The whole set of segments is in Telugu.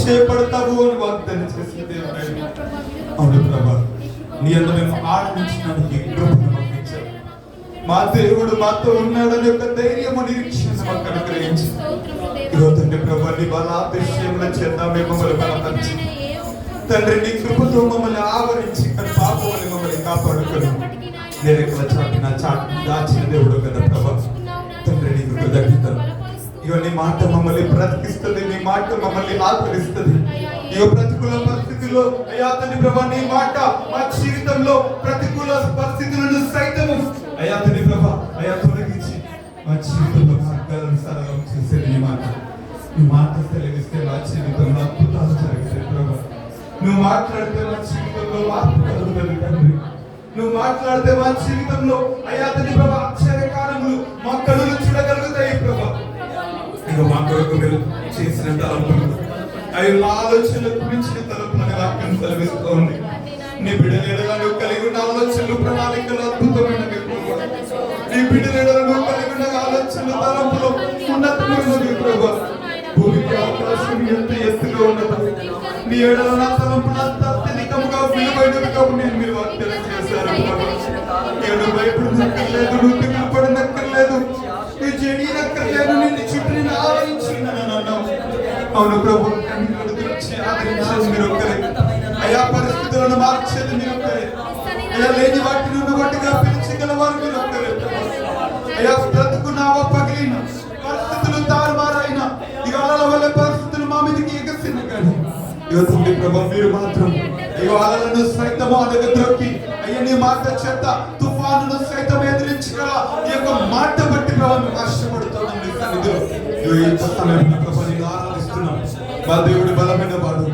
చేపడతావు అని వాగ్దానం చేసిన దేవుడు. అవును ప్రభా, నీ యందు మేము ఆనందించడానికి కృపను పంపించావు. మా దేవుడు మాతో ఉన్నాడని యొక్క ధైర్యము నిరీక్షణ మాకు అనుగ్రహించి తండ్రి ప్రభా, నీ బలాభిషేకముల చేత మమ్మల్ని బలపరిచి తండ్రి నీ కృపతో మమ్మల్ని ఆవరించి పాపముని మమ్మల్ని కాపాడుకొని నేను ఇక్కడ చాటిన దాచిన దేవుడు కదా ప్రభా. తండ్రి నీకు కృతజ్ఞతలు. ఇగో నీ మాట మమ్మల్ని బ్రతికిస్తుంది, నీ మాట మమ్మల్ని ఆదరిస్తుంది. ఇగో ప్రతికూల పరిస్థితుల్లో అయ్యా తండ్రి ప్రభా, నీ మాట మా జీవితంలో ప్రతికూల పరిస్థితులను సైతము అయ్యా తండ్రి ప్రభా అయ్యా తొలగించి మా జీవితంలో మార్గాలను సరళం చేసేది నీ మాట. నీ మాట సెలవిస్తే మా జీవితంలో అద్భుతాలు జరుగుతాయి ప్రభా. నువ్వు మాట్లాడితే మా జీవితంలో మార్పు కలుగుతుంది తండ్రి. నువ్వు మాట్లాడితే మా జీవితంలో అయ్యా తండ్రి ప్రభా ఆశ్చర్యకారములు మా కళ్ళు చూడగలుగుతాయి ప్రభా. ఇక మా కొరకు మీరు చేసిన తలంపులు అవి ఆలోచనలకు మించిన తలంపులని వాక్యం సెలవిస్తోంది. నీ బిడ్డలను కలిగి ఉన్న ఆలోచనలు ప్రణాళికలు అద్భుతమైనవి. నీ బిడ్డలను కలిగి ఉన్న ఆలోచనలు తలంపులు ఉన్నతమైనవి ప్రభా. భూమికి ఆకాశం ఎంత ఎత్తుగా ఉన్నదో నీ ఏడల నా తలంపులు అంత అత్యధికముగా విలువైనవిగా నేను మీరు వాగ్దానం చేశారు ప్రభా. ఏడు భయపడనక్కర్లేదు, నువ్వు దిగులు పడనక్కర్లేదు, నీ జడియనక్కర్లేదు, నిన్ను చుట్టూ నేను ఆవరించినాను. అవును ప్రభు, ఆదరించేది మీరు ఒక్కరే. అయా పరిస్థితులను మార్చేది మీరు ఒక్కరే. అయా లేని వాటిని ఉన్నవాటిగా పిలిచగలవారు మీరు ఒక్కరే. అయా బ్రతుకున్నావ పగిలిన పరిస్థితులు తారుమారైన ఇక అలల వల్ల పరిస్థితులు మా మీదకి ఎగసిన కానీ యోధుడి ప్రభు మీరు మాత్రం ఇక అలలను సైతం అడగద్రొక్కి అయ్యా నీ మాట చేత తుఫానును సైతం ఎదిరించగల ఈ యొక్క మాట బట్టి ప్రభు కష్టపడుతున్నాం నీ సన్నిధిలో. ఆరాధిస్తున్నాం. మా దేవుడి బలమైన వాడు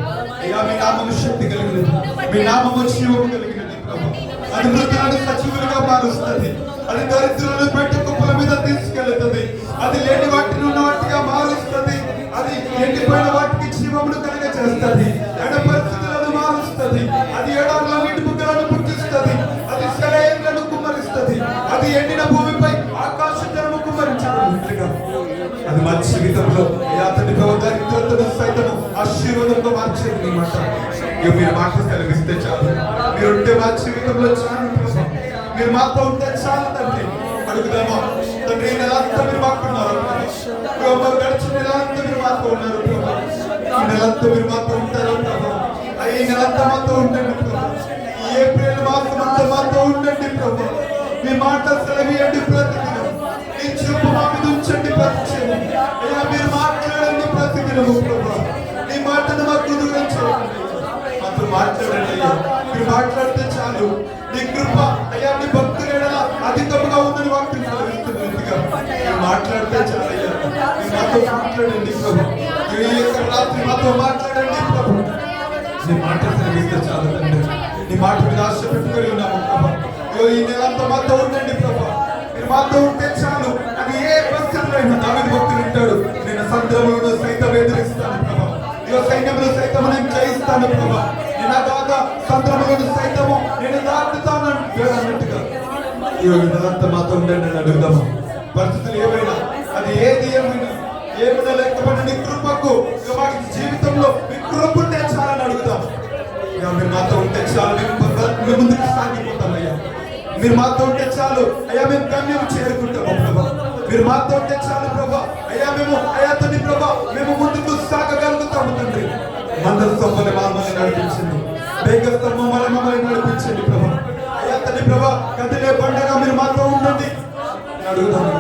అయ్యా, మీ నామము శక్తి కలిగినది, మీ నామము జీవము కలిగినది ప్రభు. అది మృతులను సజీవులుగా మారుస్తుంది, అది దరిద్రులను పెట్టి కుప్పల మీద తీసుకెళ్తుంది, అది లేని వాటిని ఉన్న వాటిగా మారుస్తుంది, అది ఎండిపోయిన వాటికి జీవమును కలిగ చేస్తుంది, ఎడ పరిస్థితులను మారుస్తుంది, అది ఏడాదిలో నీటి బుగ్గలను పుట్టిస్తుంది, అది సెలయేళ్లను కుమ్మరిస్తుంది, అది ఎండిన భూమిపై ఆకాశ జలము కుమ్మరించబడినట్లుగా అది మా జీవితంలో అతని దరిద్రతను సైతం ఆశీర్వాదంగా మార్చేది నీ మాట. మీరు మాట సెలవిస్తే చాలు, మీరుంటే మా జీవితంలో చాలు ప్రభు. మీరు మాతో ఉంటే చాలు తండ్రి. అడుగుదామా తండ్రి, ఈ నెలంతా మీరు మాకున్నారు, గడిచిన నెలంతా మీరు మాతో ఉన్నారు ప్రభు. ఈ నెలంతా మీరు మాతో ఉంటారు ప్రభు. ఈ నెలంతా మాతో ఉండండి ప్రభు. ఈ ఏప్రిల్ మాసం అంతా మాతో ఉండండి ప్రభు. మీ మాట సెలవియండి ప్రతిదినం. నీ చూపు మా మీద ఉంచండి ప్రతిదినం. అయ్యా మీరు మాట్లాడండి ప్రతిదినము ప్రభు. నీ మాటను మాకు దూరం చేయండి, మాతో మాట్లాడండి అయ్యా. మీరు మాట్లాడితే చాలు. నీ కృప అయ్యా నీ భక్తుల ఎడల అధికముగా ఉందని వాక్యం సెలవిస్తున్నట్టుగా మీరు మాట్లాడితే చాలు అయ్యా. మీరు మాతో మాట్లాడండి ప్రభు. ఈ యొక్క రాత్రి మాతో మాట్లాడండి ప్రభు. నీ మాట సెలవిస్తే చాలు తండ్రి. నీ మాట మీద ఆశ పెట్టుకొని ఉన్నాము ప్రభు. ఈ నెలంతా మాతో ఉండండి ప్రభు. మీరు మాతో ఉంటే చాలు. అది ఏ పరిస్థితుల్లో అయినా దావీదు భక్తుడు ఉంటాడు, నేను సముద్రములను సైతం ఎదిరిస్తాను ప్రభు, ఇక సైన్యములు సైతం నేను జయిస్తాను ప్రభు, నేను దాత సముద్రములను సైతము నేను దాటుతాను అన్నట్టుగా ఈ నెలంతా మాతో ఉండండి అని అడుగుదాము. పరిస్థితులు ఏమైనా, అది ఏది ఏమైనా లేకపోతే నీ కృపకు ఇక వాటి జీవితంలో మీ కృప ఉంటే చాలని అడుగుదాం. ఇక మీరు మాతో ఉంటే చాలు, మేము ముందుకు సాగిపోతాం అయ్యా. మీరు మాతో ఉంటే చాలు అయ్యా, మేము గమ్యం చేరుకుంటాము ప్రభా. మీరు మాతో ఉంటే చాలు ప్రభా. అయ్యా మేము అయ్యా తండ్రి ప్రభా, మేము ముందుకు సాగగలుగుతాము తండ్రి. మందల స్తంభాన్ని మమ్మల్ని నడిపించండి, బేగ స్తంభం మమ్మల్ని నడిపించండి ప్రభా. అయ్యా తండ్రి ప్రభా, కదిలే పండగ మీరు మాతో ఉండండి అడుగుతాము.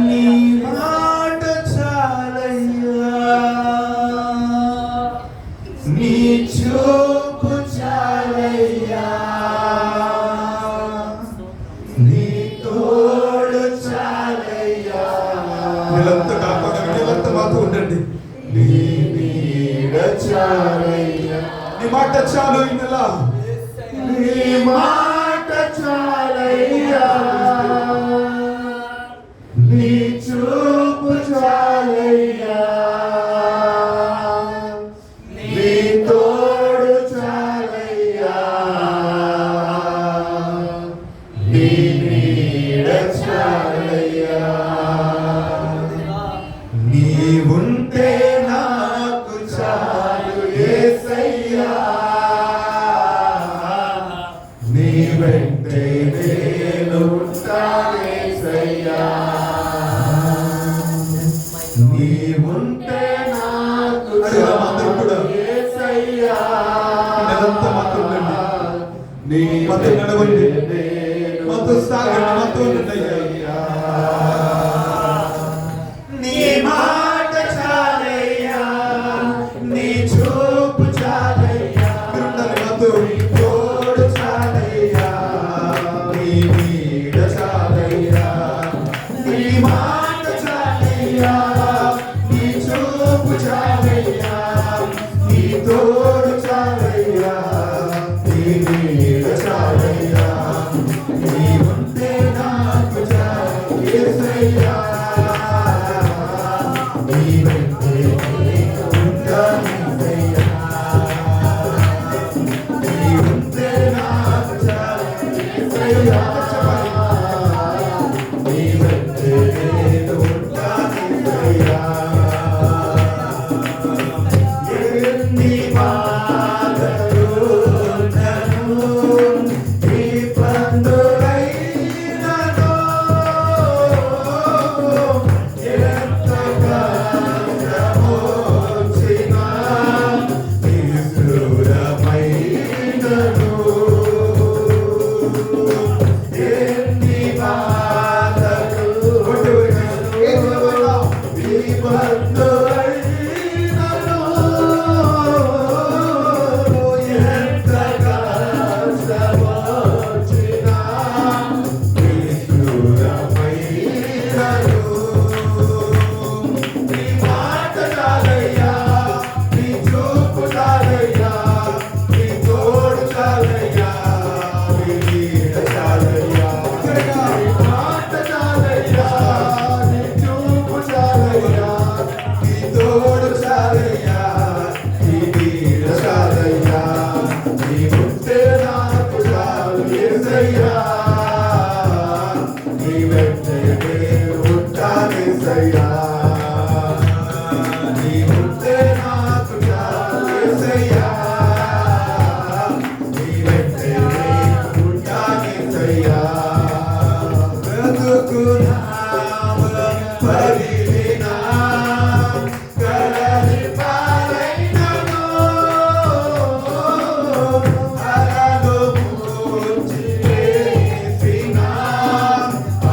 నీ మాట చాలయ్యా, నీ చూపు చాలయ్యా, నీ తోడు చాలయ్యా. నెలంతా కాపాడండి, నెలంతా మాతో ఉండండి. నీ నీడ చాలయ్యా, నీ మాట చాలు ఈ నెల, నీ మాట చాలయ్యా, నీ చూపు చాలయ్యా, నీ తోడు చాలయ్యా, నీ నీడ చాలయ్యా. నీవుంటే నా ఉంటే నాకు అడుగుదాం అందరం కూడా. యేసయ్యా నెలంతా మాతో ఉండండి. మాతో నడవండి, మాతో సాగండి, మాతో ఉండండి అయ్యా. నీ మాట చాలయ్యా, నీ చూపు చాలయ్యా, మీరు ఉండాలి మాతో. నీ తోడు చాలయ్యా, నీ నీడ చాలయ్యా, నీ మాట చాలయ్యా, నీ చూపు చాలయ్యా, నీ తోడు చాలయ్యా, నీ నీడ చాలయ్యా, నీ ఉంటే నాకు చాలు యేసయ్యా, నీ వెంటే నేను ఉంటాను యేసయ్యా, నీ ఉంటే నాకు చాలు యేసయ్యా, నీ వెంటే నేను ఉంటాను యేసయ్యా. ఎన్ని బాధలు నన్ను ఇబ్బందులైనను, ఎంత కష్టమొచ్చినా నిష్ఠురమైనను, ఎన్ని బాధలు ఇబ్బందులైనను, ఎంత కష్టమొచ్చినా నిష్ఠురమైనను, నీ మాట చాలయ్యా, నీ చూపు చాలయ్యా, నీ తోడు చాలయ్యా, నీ నీడ చాలయ్యా, నీ మాట చాలయ్యా, నీ చూపు చాలయ్యా, నీ తోడు చాలయ్యా, నీ నీడ చాలయ్యా, నీ ఉంటే నాకు చాలు యేసయ్యా, నీ వెంటే నేను ఉంటాను యేసయ్యా, నీ ఉంటే నాకు చాలు యేసయ్యా, నీ వెంటే నేను ఉంటాను యేసయ్యా. బ్రతుకునా పరివినా కడలి పాలైనను, అలలు మూర్చివేసినా,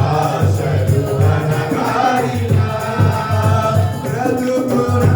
ఆశలు అనగారినా, బ్రతుకునా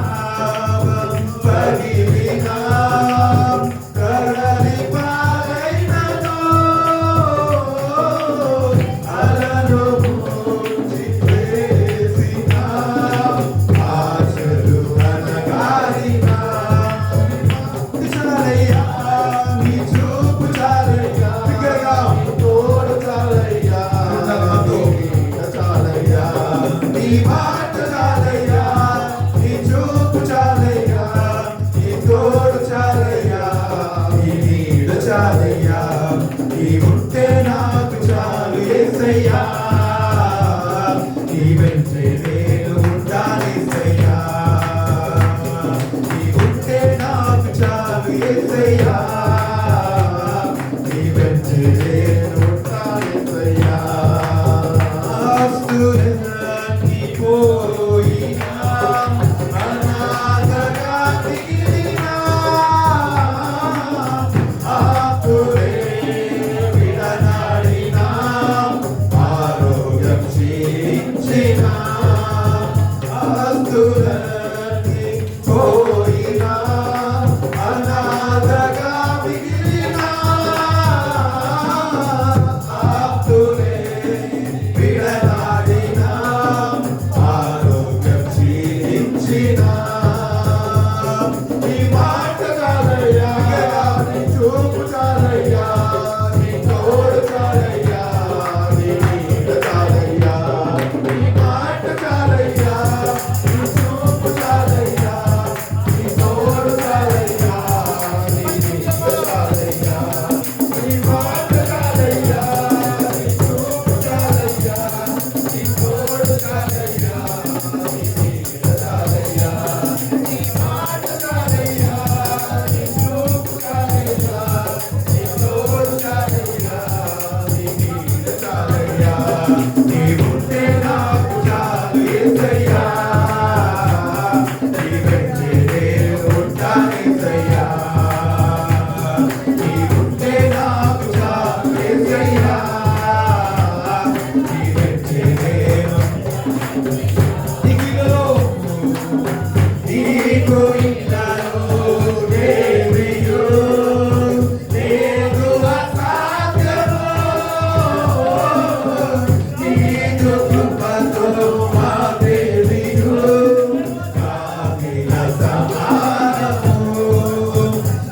సమానము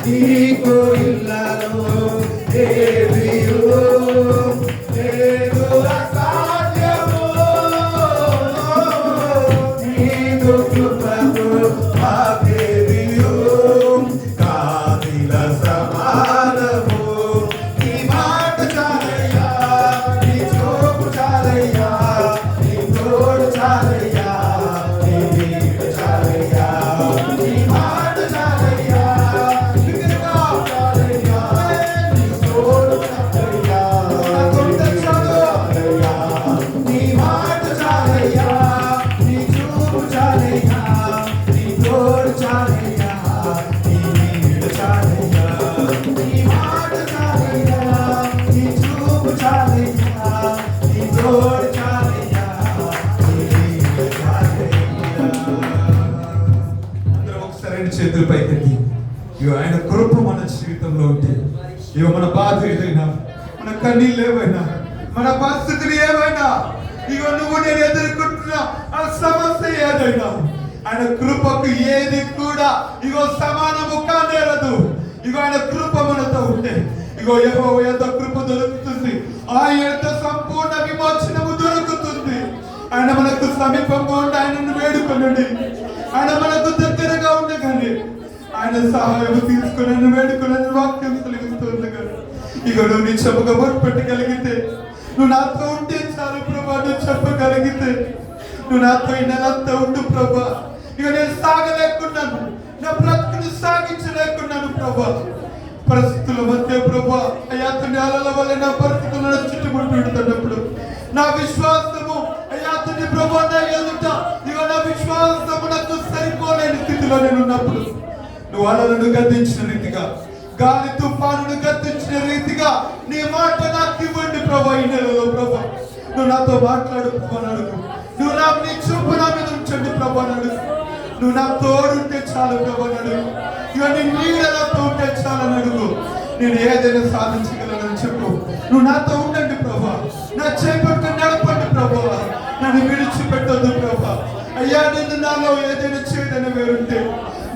నీకు ఇల్లలో ఏదియు లేదు అసాధ్యము నీకు కృపకు మాకేదియు కాదిల సమానము నీ మాట చాలయ్యా నీ చూపు చాలయ్యా నీ తోడు చాలయ్యా నీ నీడ చాలయ్యా నీ మాట చాలయ్యా నీ కృప చాలయ్యా నీ తోడు చాలయ్యా నా తోడు చాలయ్యా నీ మాట చాలయ్యా నీ చూపు చాలయ్యా నీ తోడు చాలయ్యా నీ నీడ చాలయ్యా నీ మాట చాలయ్యా నీ చూపు చాలయ్యా నీ తోడు చాలయ్యా నీ నీడ చాలయ్యా. అందరం ఒకసారి రెండు చేతులు పైకెత్తి ఇగో ఆయన కృప మన జీవితంలో ఉంటే ఇగో మన బాధ ఏదైనా మన కన్నీళ్ళు ఏవైనా మన పరిస్థితులు ఏవైనా ఇగో నువ్వు నేను ఎదుర్కొంటున్న ఆ సమస్య ఏదైనా ఆయన కృపకు ఏది కూడా ఇగో సమానము కానేరదు. ఇగో ఆయన కృప మనతో ఉంటే ఇగో యెహోవా యొక్క కృప దొరుకుతుంది. ఆయన యొక్క సంపూర్ణ విమోచనము దొరుకుతుంది. ఆయన మనకు సమీపంగా ఉండి ఆయనను వేడుకొనండి. ఆయన మనకు దగ్గరగా ఉండగానే ఆయన సహాయం తీసుకుని వేడుకుని వాక్యం కలిగిస్తుంది కానీ ఇక నువ్వు నీ చెప్పుగా పెట్టగలిగితే నువ్వు నాతో ఉంటే చాలు ప్రభా, నువ్వు చెప్పగలిగితే నువ్వు నాతో ఈ నెలంతా ఉండు ప్రభా. ఇక నేను సాగలేకున్నాను, నా బ్రతుకుని సాగించలేకున్నాను ప్రభా. పరిస్థితుల మధ్య ప్రభా అయ్యా తండ్రి అలల వల్ల నా పరిస్థితులను చుట్టుముట్టు పెడుతున్నప్పుడు నా విశ్వాసము అయ్యా తండ్రి ప్రభా నా ఎదుట ఇక నా విశ్వాసము నాకు సరిపోలేని స్థితిలో నేను ఉన్నప్పుడు నువ్వు అలలను గద్దించిన రీతిగా గాలి తుఫానును గద్దించిన రీతిగా నీ మాట నాకు ఇవ్వండి ప్రభా. ఈ నెలలో ప్రభా నువ్వు నాతో మాట్లాడు ప్రభా అడుగు. నువ్వు నా నీ చూపు నా మీద ఉంచండి ప్రభా అడుగు. నువ్వు నా తోడుంటే చాలు ప్రభా అడుగు. ఇక నీ నీడలతో ఉంటే చాలని అడుగు. నేను ఏదైనా సాధించగలనని చెప్పు. నువ్వు నాతో ఉండండి ప్రభా, నా చేపట్టు నడపండి ప్రభా, నన్ను విడిచిపెట్టొద్దు ప్రభా. అయ్యా నిన్ను నాలో ఏదైనా చేయదని వేరుంటే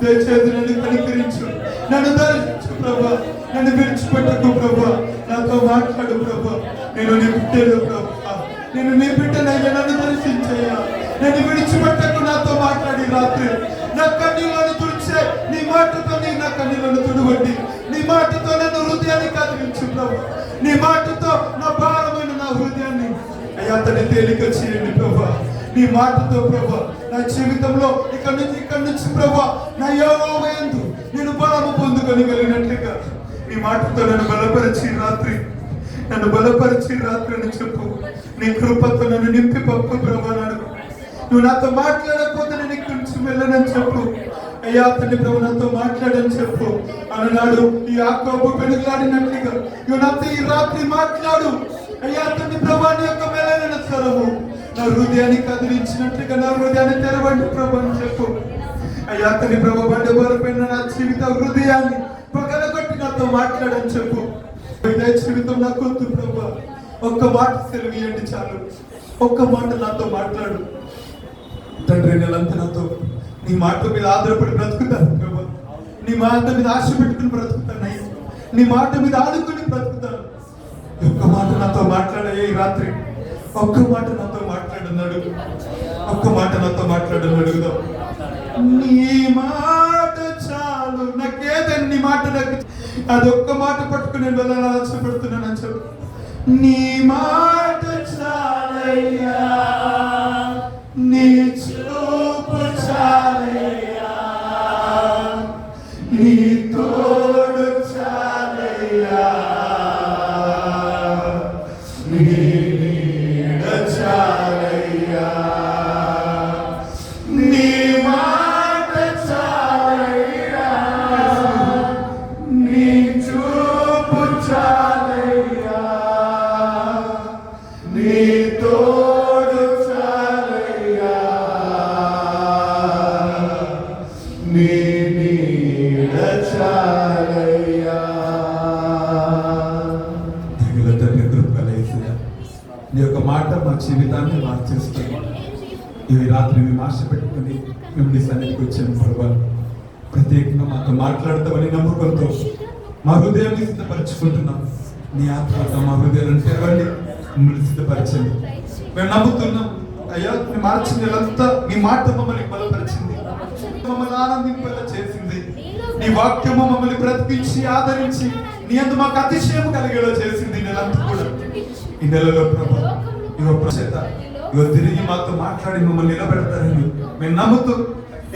దయచేసి నన్ను కనికరించు, నన్ను దర్శించు ప్రభా, నన్ను విడిచిపెట్టకు ప్రభా. నాతో మాట్లాడు ప్రభా. నేను నీ బిడ్డను ప్రభా, నేను నీ బిడ్డనయ్యా, నన్ను దర్శించయ్యా. నన్ను విడిచిపెట్టకు, నాతో మాట్లాడి రాత్రి నా కన్నీళ్ళను తుడిచే నీ మాటతో నా కన్నీళ్ళను తుడవండి. నీ మాటతో నన్ను హృదయాన్ని కదిలించు ప్రభా. నీ మాటతో నా భారమైన నా హృదయాన్ని అయ్యా అతన్ని తేలిక చేయండి ప్రభా. నీ మాటతో ప్రభా నా జీవితంలో ఇక్కడి నుంచి ప్రభా నా యెహోవా యందు నేను బలము పొందుకొనగలిగినట్లుగా నీ మాటతో నన్ను బలపరిచి రాత్రి అని చెప్పు. నీ కృపతో నన్ను నింపి పంపు ప్రభా. నువ్వు నాతో మాట్లాడకపోతే నేను ఇక్కడి నుంచి వెళ్ళనని చెప్పు. అయ్యా తండ్రి ప్రభు నాతో మాట్లాడని చెప్పు. అన్నాడు ఈ యాకోబు పెనుగులాడినట్లుగా నువ్వు నాతో ఈ రాత్రి మాట్లాడు. అయ్యా తండ్రి ప్రభు నీ యొక్క మెలైన స్వరము నా హృదయాన్ని కదిలించినట్లుగా నా హృదయాన్ని తెరవండి ప్రభు అని చెప్పు. అయ్యా తండ్రి ప్రభు బండి బలపైన నా జీవిత హృదయాన్ని పగలగొట్టి నాతో మాట్లాడని చెప్పు. ఇదే జీవితం నాకు వద్దు ప్రభు. ఒక్క మాట సెలవియండి చాలు. ఒక్క మాట నాతో మాట్లాడు తండ్రి. నెలంతా నాతో నీ మాట మీద ఆధారపడి బ్రతుకుతాను ప్రభా. నీ మాట మీద ఆశ పెట్టుకుని బ్రతుకుతాను. నీ మాట మీద ఆడుకుని బ్రతుకుతాను. ఒక్క మాట నాతో మాట్లాడయ్యా ఈ రాత్రి. ఒక్క మాట నాతో మాట్లాడన్నాడు. ఒక్క మాట నాతో మాట్లాడని అడుగుదాం. నీ మాట చాలు నాకేదని. నీ మాట నాకు అది ఒక్క మాట పట్టుకుని నేను వెళ్ళాలని ఆశపడుతున్నానని చెప్పు. నీ మాట చాలయ్యా, నీ చూపు చాలయ్యా, నీ తోడు చాలయ్యా, నీ నీడ చాలయ్యా, నీ మాట చాలయ్యా, నీ చూపు చాలయ్యా, నీ తోడు చాలయ్యా, నీ నీడ చాలయ్యా. నీ యొక్క మాట మా జీవితాన్ని మార్చేస్తుంది. ఈ రాత్రి మేము ఆశ పెట్టుకుని మేము నీ సన్నిధికి వచ్చాము ప్రభా. ప్రత్యేకంగా మాతో మాట్లాడతామని నమ్మకంతో మా హృదయాన్ని సిద్ధపరచుకుంటున్నాం. నీ ఆత్మతో మా హృదయాలను తెరవండి, మమ్మల్ని సిద్ధపరచండి. మేము నమ్ముతున్నాం అయ్యా, మీ మార్చిన నెలంతా నీ మాట మమ్మల్ని బలపరిచింది, మమ్మల్ని ఆనందింపేలా చేసింది. నీ వాక్యము మమ్మల్ని బ్రతికించి ఆదరించి నీ అందు మాకు అతిశయం కలిగేలా చేసింది. నెలంతా కూడా ఈ నెలలో ప్రభా ఇవ ప్రచేత ఇవ తిరిగి మాతో మాట్లాడి మమ్మల్ని నిలబెడతారని మేము నమ్ముతూ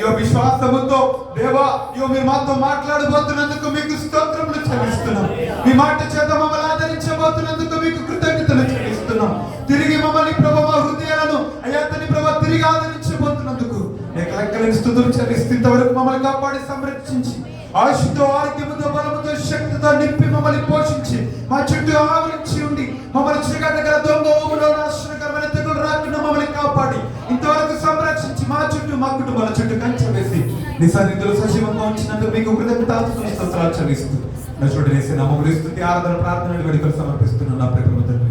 ఇవ విశ్వాసముతో దేవా ఇవ మీరు మాతో మాట్లాడబోతున్నందుకు మీకు స్తోత్రములు చెల్లిస్తున్నాం. మీ మాట చేత మమ్మల్ని ఆదరించబోతున్నందుకు మీకు కృతజ్ఞతలు చెల్లిస్తున్నాం. తిరిగి మమ్మల్ని ప్రభా మా హృదయాలను అయ్యా తని ప్రభా తిరిగి ఆదరించబోతున్నందుకు లెక్కలేని స్తుతులు చెల్లిస్తూ ఇంతవరకు మమ్మల్ని కాపాడి సంరక్షించి ఆశతో ఆరోగ్యముతో బలముతో శక్తితో నింపి మమ్మల్ని పోషించి మా చుట్టూ ఆవరించి ఉండి మమ్మల్ని చీకటిగల దొంగ ఊబిలో నాశనకరమైన తెగులు రాకుండా మమ్మల్ని కాపాడి ఇంతవరకు సంరక్షించి మా చుట్టూ మా కుటుంబాల చుట్టూ కంచె వేసి నీ సన్నిధిలో సజీవంగా ఉంచినందుకు మీకు కృతజ్ఞతాస్తుతులు స్తోత్రాలు చెల్లిస్తూ నా చూడనేసి నామములో స్తుతి ఆరాధన ప్రార్థనలు వేడుకలు సమర్పిస్తున్నాను నా ప్రియమైన తండ్రి.